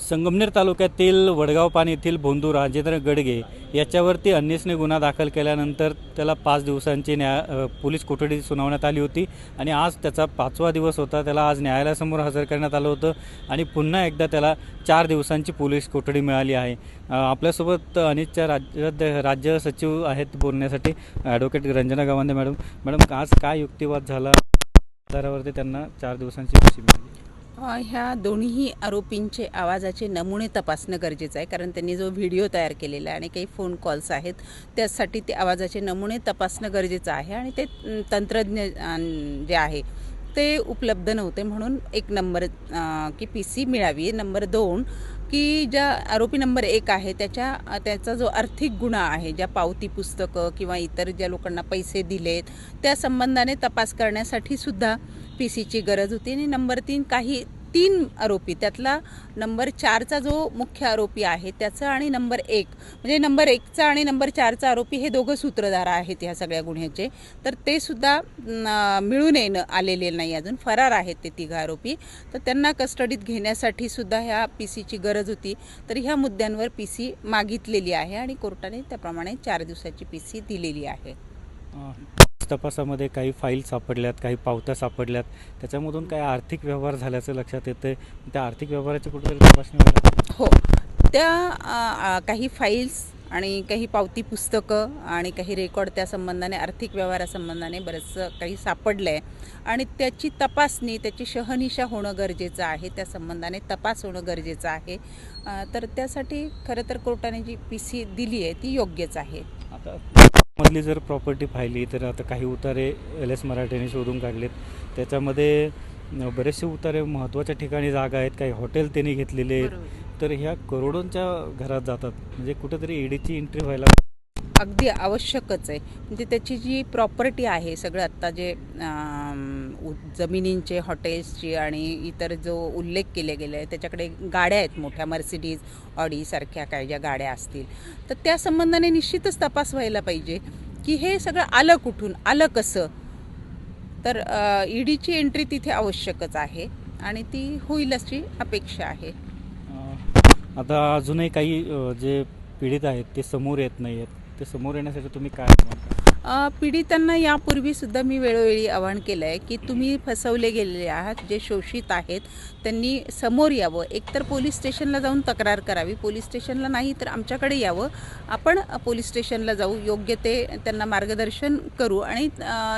संगमनेर तालुक्यातील वडगावपान येथील भोंदू राजेंद्र गडगे याच्यावरती अन्यसने गुन्हा दाखल केल्यानंतर त्याला 5 दिवसांची पोलीस कोठडी सुनावण्यात आली होती आणि आज त्याचा 5वा दिवस होता। त्याला आज न्यायालयासमोर हजर करण्यात आलं होतं आणि पुन्हा एकदा त्याला 4 दिवसांची पोलीस कोठडी मिळाली आहे। आपल्यासोबत अनितच्या राज्य सचिव आहेत बोलण्यासाठी ॲडव्होकेट रंजना गावंदे मॅडम आज काय युक्तिवाद झाला आधारावरती त्यांना 4 दिवसांची शिक्षा मिळाली? ह्या दोन्ही आरोपींचे आवाजाचे नमुने तपासणं गरजेचं आहे, कारण त्यांनी जो व्हिडिओ तयार केलेला आहे आणि काही फोन कॉल्स आहेत त्यासाठी ते आवाजाचे नमुने तपासणं गरजेचं आहे आणि ते तंत्रज्ञ जे आहे ते उपलब्ध नव्हते, म्हणून एक नंबर की PC मिळावी। नंबर 2 की ज्या आरोपी नंबर 1 आहे त्याचा जो आर्थिक गुन्हा आहे, ज्या पावती पुस्तकं किंवा इतर ज्या लोकांना पैसे दिलेत त्या संबंधाने तपास करण्यासाठी सुद्धा PCची गरज होती। आणि नंबर 3 काही 3 आरोपी, त्यातला नंबर 4चा जो मुख्य आरोपी आहे त्याचं आणि नंबर 1 म्हणजे नंबर 1चा आणि नंबर 4चा आरोपी हे दोघं सूत्रधार आहेत ह्या सगळ्या गुन्ह्याचे, तर ते सुद्धा मिळून येणं आलेले नाही, अजून फरार आहेत ते 3 आरोपी। तर त्यांना कस्टडीत घेण्यासाठी सुद्धा ह्या PCची गरज होती, तर ह्या मुद्द्यांवर PC मागितलेली आहे आणि कोर्टाने त्याप्रमाणे 4 दिवसाची PC दिलेली आहे। तपासामध्ये काही फाईल सापडल्यात, काही पावत्या सापडल्यात, त्याच्यामधून काही आर्थिक व्यवहार झाल्याचं लक्षात येतं। त्या आर्थिक व्यवहाराची कुठेतरी तपासणी व्हायला? हो, त्या काही फाईल्स आणि काही पावती पुस्तकं आणि काही रेकॉर्ड त्या संबंधाने आर्थिक व्यवहारासंबंधाने बरंचसं काही सापडलं आहे आणि त्याची तपासणी, त्याची शहानिशा होणं गरजेचं आहे, त्या संबंधाने तपास होणं गरजेचं आहे। तर त्यासाठी खरं तर कोर्टाने जी PC दिली आहे ती योग्यच आहे। आता मधली जर प्रॉपर्टी पाहिली तर आता काही उतारे LS मराठेने शोधून काढलेत, त्याच्यामध्ये बरेचसे उतारे महत्त्वाच्या ठिकाणी जागा आहेत, काही हॉटेल त्यांनी घेतलेले आहेत, तर ह्या करोडोंच्या घरात जातात, म्हणजे कुठेतरी EDची एंट्री व्हायला अगदी आवश्यकच आहे। म्हणजे त्याची जी प्रॉपर्टी आहे सगळं आत्ता जे जमिनींचे, हॉटेल्सची आणि इतर जो उल्लेख केले गेले आहे, त्याच्याकडे गाड्या आहेत मोठ्या, मर्सिडीज, ऑडी सारख्या काही ज्या गाड्या असतील, तर त्या संबंधाने निश्चितच तपास व्हायला पाहिजे की हे सगळं आलं कुठून, आलं कसं। तर EDची एंट्री तिथे आवश्यकच आहे आणि ती होईल अशी अपेक्षा आहे। आता अजूनही काही जे पीडित आहेत ते समोर येत नाही आहेत, ते समोर येण्यासाठी तुम्ही काय म्हणता? पीडितांना यापूर्वी सुद्धा मी वेळोवेळी आवाहन केलं आहे की तुम्ही फसवले गेलेले आहात, जे शोषित आहेत त्यांनी समोर यावं, एकतर पोलीस स्टेशनला जाऊन तक्रार करावी, पोलीस स्टेशनला नाही तर आमच्याकडे यावं, आपण पोलीस स्टेशनला जाऊ, योग्य ते त्यांना मार्गदर्शन करू आणि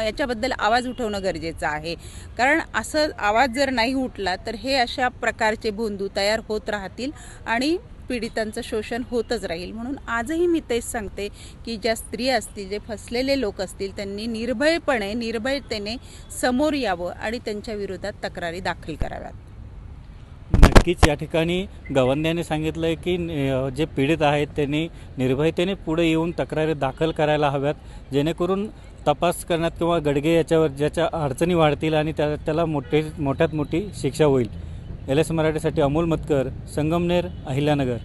याच्याबद्दल आवाज उठवणं गरजेचं आहे। कारण असं आवाज जर नाही उठला तर हे अशा प्रकारचे भोंदू तयार होत राहतील आणि पीडितांचं शोषण होतच राहील। म्हणून आजही मी तेच सांगते की ज्या स्त्रिया असतील, जे फसलेले लोक असतील, त्यांनी निर्भयतेने समोर यावं आणि त्यांच्या विरोधात तक्रारी दाखल कराव्यात। नक्कीच या ठिकाणी गावंद्याने सांगितलं आहे की जे पीडित आहेत त्यांनी निर्भयतेने पुढे येऊन तक्रारी दाखल करायला हव्यात, जेणेकरून तपास करण्यात किंवा गडगे याच्यावर ज्याच्या अडचणी वाढतील आणि त्याला मोठ्यात मोठी शिक्षा होईल। LS मराठीसाठी अमोल मतकर, संगमनेर, अहिल्यानगर।